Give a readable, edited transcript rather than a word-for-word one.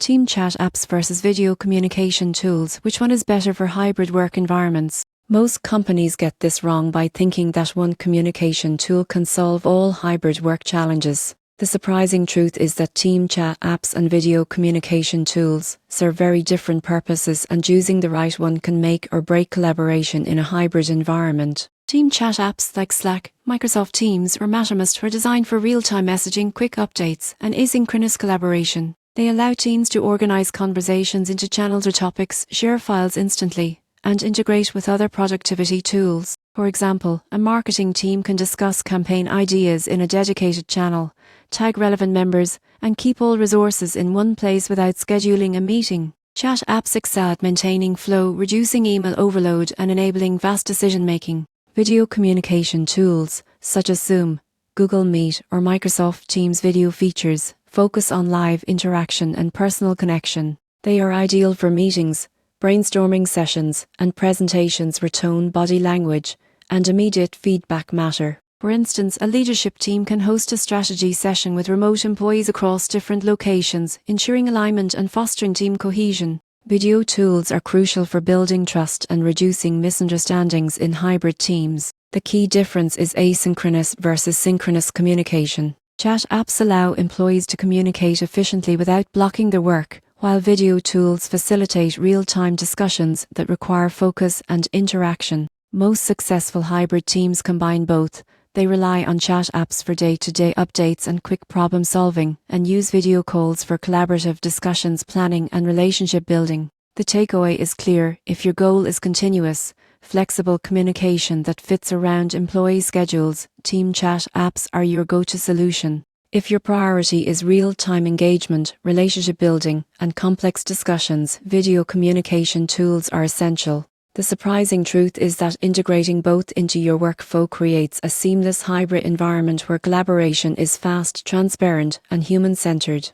Team chat apps versus video communication tools. Which one is better for hybrid work environments? Most companies get this wrong by thinking that one communication tool can solve all hybrid work challenges. The surprising truth is that team chat apps and video communication tools serve very different purposes, and choosing the right one can make or break collaboration in a hybrid environment. Team chat apps like Slack, Microsoft Teams, or Mattermost are designed for real-time messaging, quick updates, and asynchronous collaboration. They allow teams to organize conversations into channels or topics, share files instantly, and integrate with other productivity tools. For example, a marketing team can discuss campaign ideas in a dedicated channel, tag relevant members, and keep all resources in one place without scheduling a meeting. Chat apps excel at maintaining flow, reducing email overload, and enabling fast decision-making. Video communication tools, such as Zoom, Google Meet, or Microsoft Teams video features, focus on live interaction and personal connection. They are ideal for meetings, brainstorming sessions, and presentations where tone, body language, and immediate feedback matter. For instance, a leadership team can host a strategy session with remote employees across different locations, ensuring alignment and fostering team cohesion. Video tools are crucial for building trust and reducing misunderstandings in hybrid teams. The key difference is asynchronous versus synchronous communication. Chat apps allow employees to communicate efficiently without blocking their work, while video tools facilitate real-time discussions that require focus and interaction. Most successful hybrid teams combine both. They rely on chat apps for day-to-day updates and quick problem solving, and use video calls for collaborative discussions, planning, and relationship building. The takeaway is clear: if your goal is continuous, flexible communication that fits around employee schedules, team chat apps are your go-to solution. If your priority is real-time engagement, relationship building, and complex discussions, video communication tools are essential. The surprising truth is that integrating both into your workflow creates a seamless hybrid environment where collaboration is fast, transparent, and human-centered.